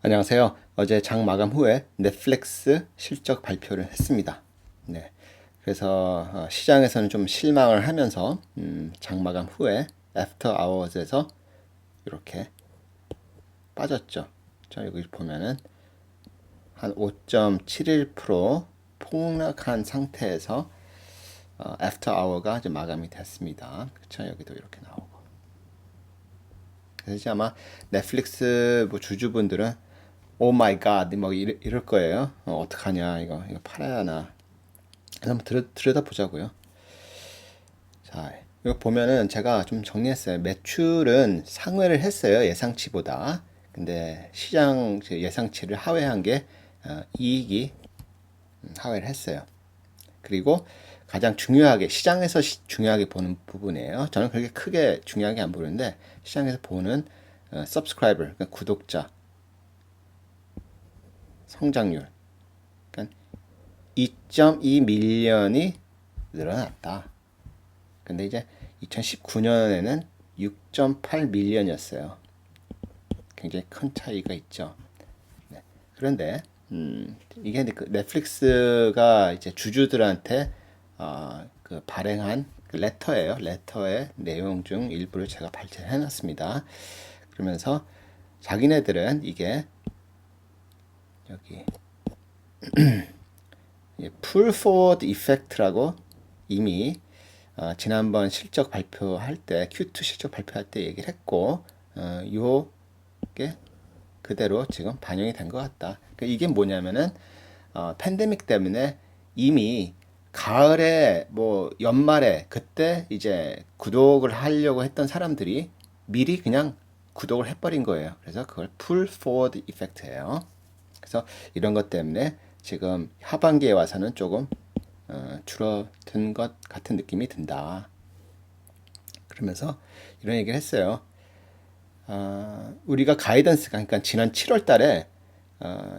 안녕하세요. 어제 장 마감 후에 넷플릭스 실적 발표를 했습니다. 네. 그래서 시장에서는 좀 실망을 하면서 장 마감 후에 애프터 아워즈에서 이렇게 빠졌죠. 자, 여기 보면은 한 5.71% 폭락한 상태에서 애프터 아워가 이제 마감이 됐습니다. 그렇죠? 여기도 이렇게 나오고. 그래서 이제 아마 넷플릭스 뭐 주주분들은 오 마이 갓, 뭐 이럴 거예요. 어떡하냐, 이거 팔아야 하나. 그래서 한번 들여다 보자고요. 자, 이거 보면은 제가 좀 정리했어요. 매출은 상회를 했어요. 예상치보다. 근데 시장 예상치를 하회한 게 이익이 하회를 했어요. 그리고 가장 중요하게 시장에서 중요하게 보는 부분이에요. 저는 그렇게 크게 중요하게 안 보는데 시장에서 보는 subscriber, 그러니까 구독자 성장률. 그러니까 2.2 밀리언이 늘어났다. 근데 이제 2019년에는 6.8 밀리언이었어요. 굉장히 큰 차이가 있죠. 네. 그런데 이게 그 넷플릭스가 이제 주주들한테 그 발행한 그 레터예요. 레터의 내용 중 일부를 제가 발췌해 놨습니다. 그러면서 자기네들은 이게 여기 풀 포워드 이펙트라고 이미 지난번 실적 발표할 때 Q2 실적 발표할 때 얘기를 했고 요게 그대로 지금 반영이 된 것 같다. 그러니까 이게 뭐냐면은 팬데믹 때문에 이미 가을에 뭐 연말에 그때 이제 구독을 하려고 했던 사람들이 미리 그냥 구독을 해버린 거예요. 그래서 그걸 풀 포워드 이펙트예요. 그래서 이런 것 때문에 지금 하반기에 와서는 조금 줄어든 것 같은 느낌이 든다. 그러면서 이런 얘기를 했어요. 우리가 가이던스가 그러니까 지난 7월 달에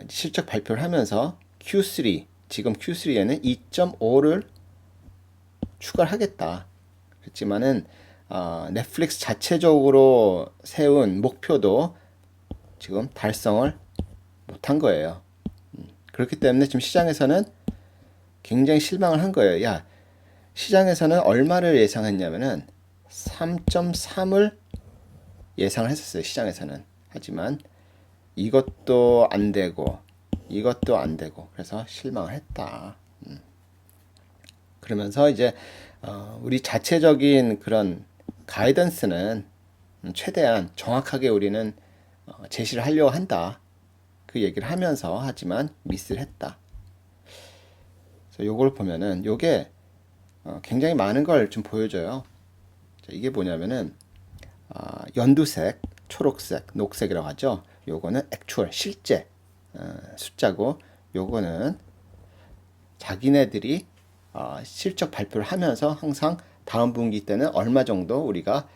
실적 발표를 하면서 Q3 지금 Q3에는 2.5를 추가를 하겠다. 그렇지만은 넷플릭스 자체적으로 세운 목표도 지금 달성을 못한 거예요. 그렇기 때문에 지금 시장에서는 굉장히 실망을 한 거예요. 야, 시장에서는 얼마를 예상했냐면은 3.3을 예상을 했었어요. 시장에서는. 하지만 이것도 안 되고 이것도 안 되고 그래서 실망을 했다. 그러면서 이제 우리 자체적인 그런 가이던스는 최대한 정확하게 우리는 제시를 하려고 한다. 그 얘기를 하면서 하지만 미스를 했다. 그래서 요걸 보면은 요게 굉장히 많은 걸 좀 보여줘요. 자, 이게 뭐냐면은 연두색, 초록색, 녹색이라고 하죠. 요거는 액추얼 실제 숫자고 요거는 자기네들이 실적 발표를 하면서 항상 다음 분기 때는 얼마 정도 우리가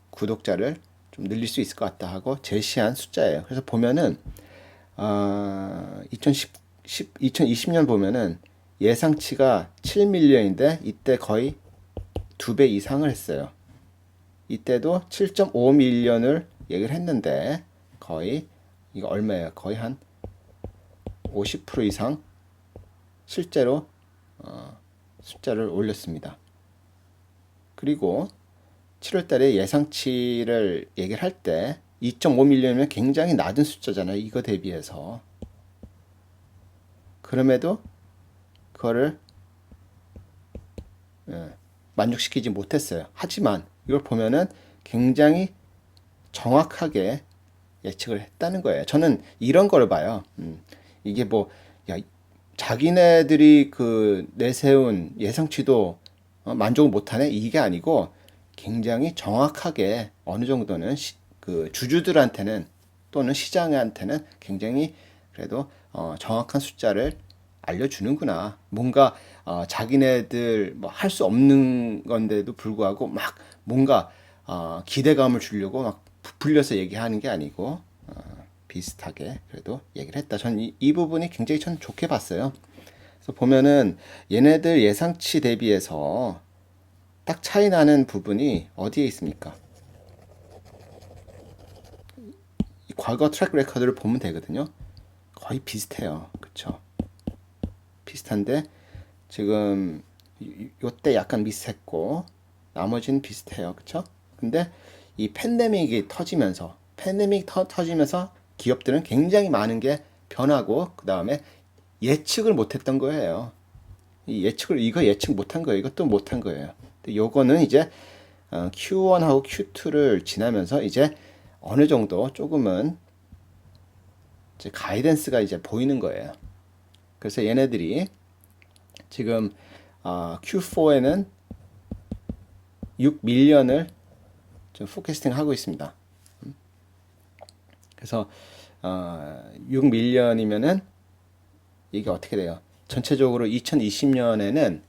구독자를 좀 늘릴 수 있을 것 같다 하고 제시한 숫자예요. 그래서 보면은 2020년 보면은 예상치가 7밀리언인데 이때 거의 2배 이상을 했어요. 이때도 7.5밀리언을 얘기를 했는데 거의 이거 얼마예요? 거의 한 50% 이상 실제로 숫자를 올렸습니다. 그리고 7월 달에 예상치를 얘기를 할 때 2.5밀리언이면 굉장히 낮은 숫자잖아요. 이거 대비해서. 그럼에도 그거를 만족시키지 못했어요. 하지만 이걸 보면은 굉장히 정확하게 예측을 했다는 거예요. 저는 이런 걸 봐요. 이게 뭐, 야, 자기네들이 그 내세운 예상치도 만족을 못하네? 이게 아니고 굉장히 정확하게 어느 정도는 그 주주들한테는 또는 시장한테는 굉장히 그래도 정확한 숫자를 알려주는구나. 뭔가 자기네들 뭐 할 수 없는 건데도 불구하고 막 뭔가 기대감을 주려고 막 부풀려서 얘기하는 게 아니고 비슷하게 그래도 얘기를 했다. 전 이 부분이 굉장히 전 좋게 봤어요. 그래서 보면은 얘네들 예상치 대비해서 딱 차이 나는 부분이 어디에 있습니까? 과거 트랙 레코드를 보면 되거든요. 거의 비슷해요. 그쵸? 비슷한데 지금 요때 약간 미스했고 나머지는 비슷해요. 그쵸? 근데 이 팬데믹이 터지면서 터지면서 기업들은 굉장히 많은 게 변하고 그 다음에 예측을 못했던 거예요. 이거 예측 못한 거예요. 이것도 못한 거예요. 근데 요거는 이제 Q1하고 Q2를 지나면서 이제 어느 정도 조금은 이제 가이던스가 이제 보이는 거예요. 그래서 얘네들이 지금 Q4에는 6밀리언을 좀 포캐스팅 하고 있습니다. 그래서 6밀리언이면은 이게 어떻게 돼요? 전체적으로 2020년에는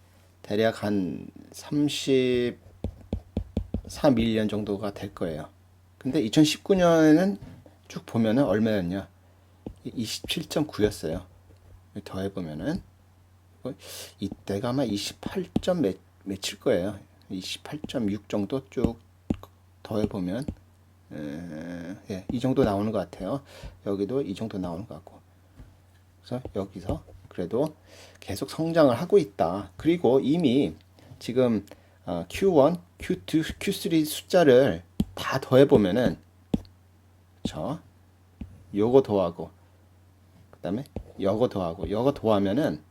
대략 한 34밀리언 정도가 될 거예요. 근데 2019년에는 쭉 보면은 얼마였냐? 27.9였어요. 더해보면은 이때가 아마 28점 몇일 거예요. 28.6 정도 쭉 더해보면 예, 이 정도 나오는 것 같아요. 여기도 이 정도 나오는 것 같고. 그래서 여기서 그래도 계속 성장을 하고 있다. 그리고 이미 지금 Q1, Q2, Q3 숫자를 다 더해보면은 요거 더하고 그 다음에 요거 더하면은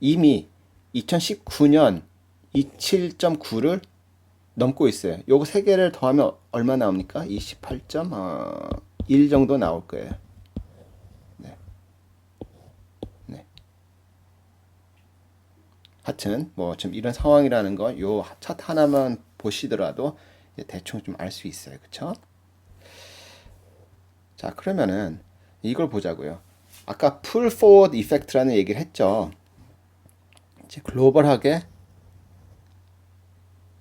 이미 2019년 27.9를 넘고 있어요. 요거 세 개를 더하면 얼마 나옵니까? 28.1 정도 나올 거예요. 네. 네. 하여튼 뭐 지금 이런 상황이라는 거 요 차트 하나만 보시더라도 대충 좀 알 수 있어요. 그쵸? 자, 그러면은 이걸 보자고요. 아까 풀 포워드 이펙트라는 얘기를 했죠. 이제 글로벌하게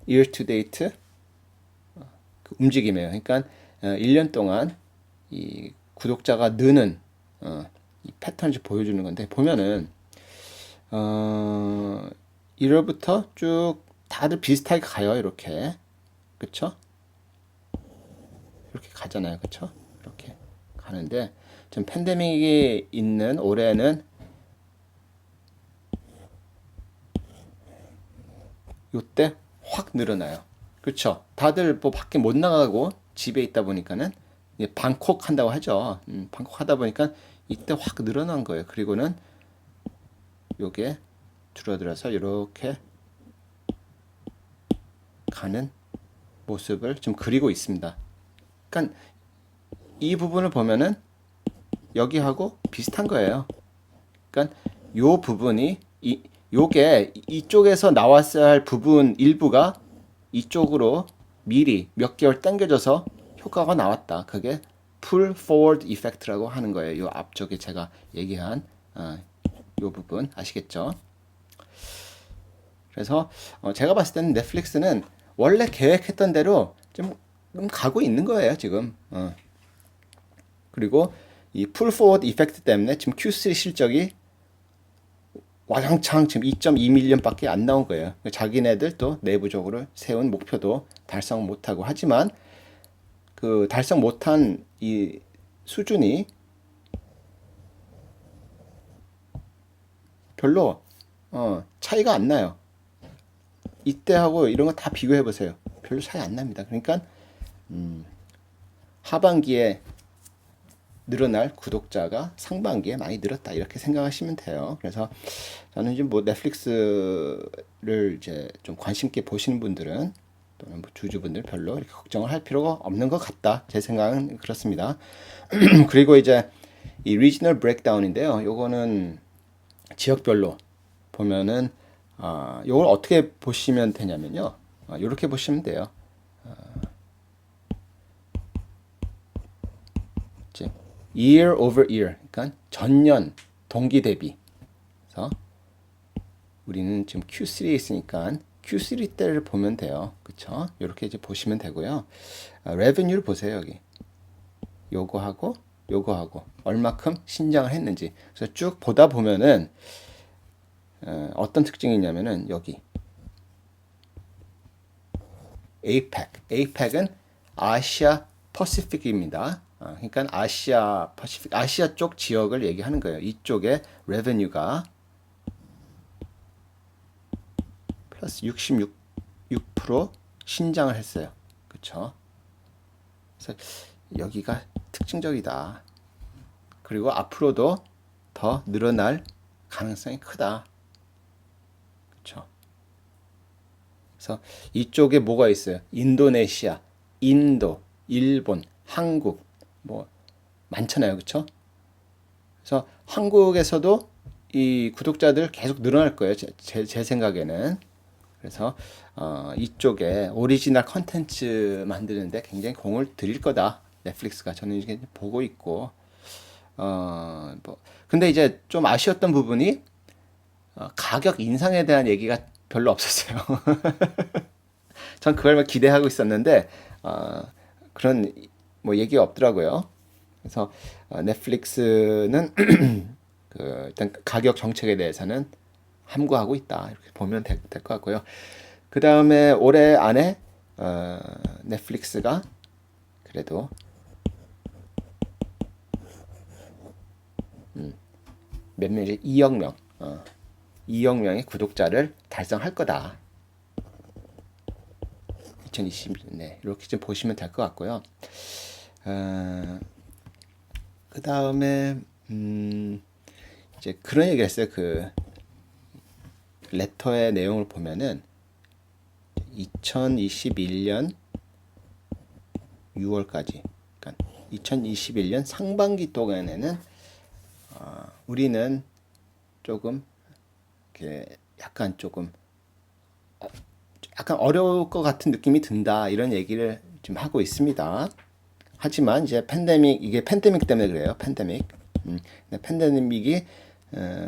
year to date 그 움직임이에요. 그러니까 1년 동안 이 구독자가 느는 이 패턴을 보여주는 건데 보면은 1월부터 쭉 다들 비슷하게 가요. 이렇게 그쵸? 이렇게 가잖아요. 그쵸? 이렇게 가는데 좀 팬데믹이 있는 올해는 요때 확 늘어나요. 그렇죠? 다들 뭐 밖에 못 나가고 집에 있다 보니까는 방콕 한다고 하죠. 방콕 하다 보니까 이때 확 늘어난 거예요. 그리고는 요게 줄어들어서 이렇게 가는 모습을 좀 그리고 있습니다. 그러니까 이 부분을 보면은 여기하고 비슷한 거예요. 그러니까 요 부분이 요게 이쪽에서 나왔어야 할 부분 일부가 이쪽으로 미리 몇 개월 당겨져서 효과가 나왔다. 그게 pull forward effect라고 하는 거예요. 요 앞쪽에 제가 얘기한 요 부분 아시겠죠? 그래서 제가 봤을 때는 넷플릭스는 원래 계획했던 대로 좀 가고 있는 거예요, 지금. 그리고 이 pull forward effect 때문에 지금 Q3 실적이 와장창 지금 2.2밀리언밖에 안 나온 거예요. 자기네들 또 내부적으로 세운 목표도 달성 못하고 하지만 그 달성 못한 이 수준이 별로 차이가 안 나요. 이때하고 이런 거 다 비교해 보세요. 별로 차이 안 납니다. 그러니까 하반기에 늘어날 구독자가 상반기에 많이 늘었다 이렇게 생각하시면 돼요. 그래서 저는 이제 뭐 넷플릭스를 이제 좀 관심 있게 보시는 분들은 또는 뭐 주주분들 별로 이렇게 걱정을 할 필요가 없는 것 같다. 제 생각은 그렇습니다. 그리고 이제 이 리지널 브레이크다운인데요. 요거는 지역별로 보면은 요걸 어떻게 보시면 되냐면요. 요렇게 보시면 돼요. year over year, 그러니까 전년 동기 대비. 그래서 우리는 지금 Q3에 있으니까 Q3 때를 보면 돼요. 그쵸? 이렇게 이제 보시면 되고요. revenue를 보세요, 여기. 요거하고 요거하고 얼마큼 신장을 했는지. 그래서 쭉 보다 보면은 어떤 특징이 있냐면은 여기 APEC. APEC은 아시아 퍼시픽입니다. 그러니까 아시아 퍼시픽 아시아 쪽 지역을 얘기하는 거예요. 이쪽에 레베뉴가 플러스 66% 신장을 했어요. 그렇죠? 그래서 여기가 특징적이다. 그리고 앞으로도 더 늘어날 가능성이 크다. 그렇죠? 그래서 이쪽에 뭐가 있어요? 인도네시아, 인도, 일본, 한국 뭐 많잖아요. 그렇죠? 그래서 한국에서도 이 구독자들 계속 늘어날 거예요. 제 생각에는. 그래서 이쪽에 오리지널 컨텐츠 만드는데 굉장히 공을 들일 거다. 넷플릭스가 저는 이렇게 보고 있고 뭐 근데 이제 좀 아쉬웠던 부분이 가격 인상에 대한 얘기가 별로 없었어요. 전 그걸 기대하고 있었는데 그런 뭐 얘기가 없더라고요. 그래서 넷플릭스는 그 일단 가격 정책에 대해서는 함구하고 있다 이렇게 보면 될 것 같고요. 그 다음에 올해 안에 넷플릭스가 그래도 몇 명이지? 2억 명, 2억 명의 구독자를 달성할 거다. 2020년 이렇게 좀 보시면 될 것 같고요. 그 다음에 이제 그런 얘기를 했어요. 그 레터의 내용을 보면은 2021년 6월까지, 그러니까 2021년 상반기 동안에는 우리는 조금 이렇게 약간 어려울 것 같은 느낌이 든다 이런 얘기를 지금 하고 있습니다. 하지만 이제 이게 팬데믹 때문에 그래요. 팬데믹. 팬데믹이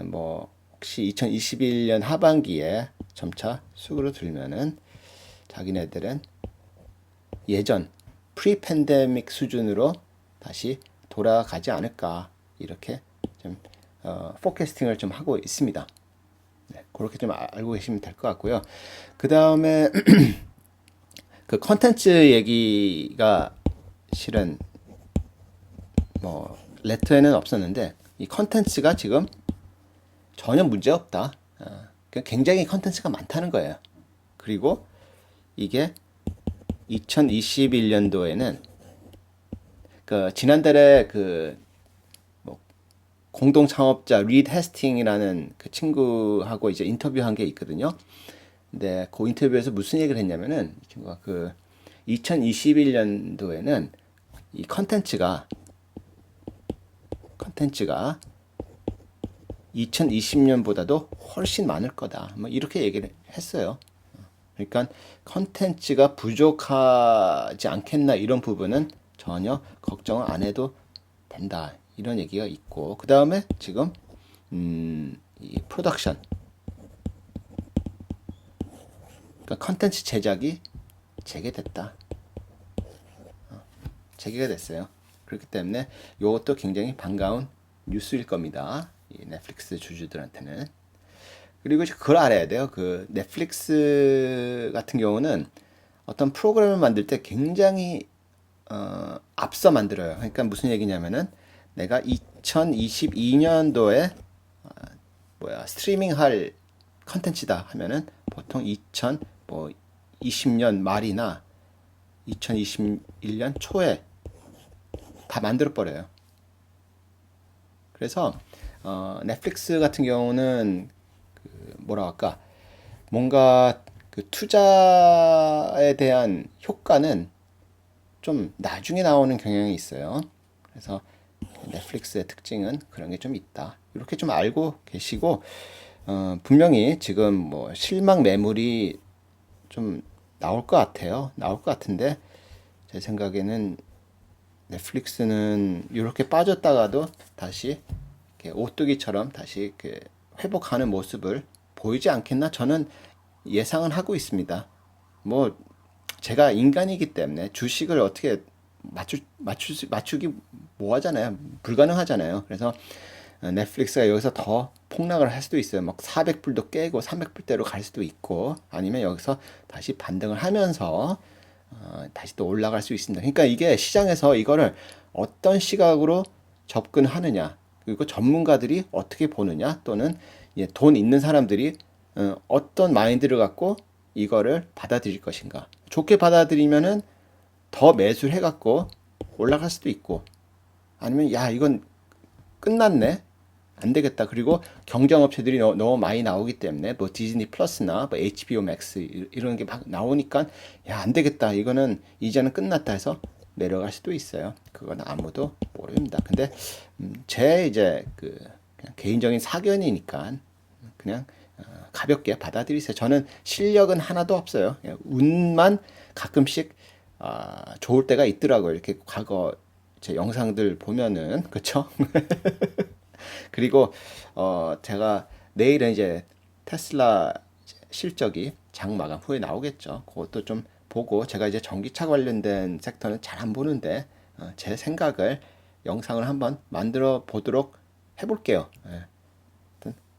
뭐 혹시 2021년 하반기에 점차 수그러들면은 자기네들은 예전 프리 팬데믹 수준으로 다시 돌아가지 않을까 이렇게 좀 포캐스팅을 좀 하고 있습니다. 네, 그렇게 좀 알고 계시면 될 것 같고요. 그 다음에 그 컨텐츠 얘기가 실은 뭐 레터에는 없었는데 이 컨텐츠가 지금 전혀 문제 없다. 굉장히 컨텐츠가 많다는 거예요. 그리고 이게 2021년도에는 그 지난달에 그 뭐 공동 창업자 리드 헤스팅이라는 그 친구하고 이제 인터뷰한 게 있거든요. 근데 그 인터뷰에서 무슨 얘기를 했냐면은 이 친구가 그 2021년도에는 이 컨텐츠가 2020년보다도 훨씬 많을 거다. 뭐 이렇게 얘기를 했어요. 그러니까 컨텐츠가 부족하지 않겠나 이런 부분은 전혀 걱정을 안 해도 된다. 이런 얘기가 있고 그 다음에 지금 이 프로덕션 그러니까 컨텐츠 제작이 재개됐다. 재개가 됐어요. 그렇기 때문에 이것도 굉장히 반가운 뉴스일 겁니다. 이 넷플릭스 주주들한테는. 그리고 그걸 알아야 돼요. 그 넷플릭스 같은 경우는 어떤 프로그램을 만들 때 굉장히 앞서 만들어요. 그러니까 무슨 얘기냐면은 내가 2022년도에 스트리밍 할 컨텐츠다 하면은 보통 2020년 말이나 2021년 초에 다 만들어 버려요. 그래서 넷플릭스 같은 경우는 뭐라 할까 뭔가 그 투자에 대한 효과는 좀 나중에 나오는 경향이 있어요. 그래서 넷플릭스의 특징은 그런 게 좀 있다. 이렇게 좀 알고 계시고 분명히 지금 뭐 실망 매물이 좀 나올 것 같아요. 나올 것 같은데 제 생각에는 넷플릭스는 이렇게 빠졌다가도 다시 이렇게 오뚜기처럼 다시 이렇게 회복하는 모습을 보이지 않겠나 저는 예상은 하고 있습니다. 뭐 제가 인간이기 때문에 주식을 어떻게 맞추기 뭐 하잖아요. 불가능하잖아요. 그래서 넷플릭스가 여기서 더 폭락을 할 수도 있어요. 막 400불도 깨고 300불대로 갈 수도 있고 아니면 여기서 다시 반등을 하면서 다시 또 올라갈 수 있습니다. 그러니까 이게 시장에서 이거를 어떤 시각으로 접근하느냐, 그리고 전문가들이 어떻게 보느냐, 또는 돈 있는 사람들이 어떤 마인드를 갖고 이거를 받아들일 것인가. 좋게 받아들이면은 더 매수를 해갖고 올라갈 수도 있고, 아니면 야 이건 끝났네, 안 되겠다. 그리고 경쟁업체들이 너무 많이 나오기 때문에 뭐 디즈니 플러스나 뭐 HBO 맥스 이런 게 막 나오니까 야 안 되겠다, 이거는 이제는 끝났다 해서 내려갈 수도 있어요. 그건 아무도 모릅니다. 근데 제 이제 그 그냥 개인적인 사견이니까 그냥 가볍게 받아들이세요. 저는 실력은 하나도 없어요. 그냥 운만 가끔씩 좋을 때가 있더라고요. 이렇게 과거 제 영상들 보면은, 그쵸? 그리고 제가 내일은 이제 테슬라 실적이 장 마감 후에 나오겠죠. 그것도 좀 보고, 제가 이제 전기차 관련된 섹터는 잘 안 보는데 제 생각을 영상을 한번 만들어 보도록 해볼게요. 예,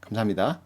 감사합니다.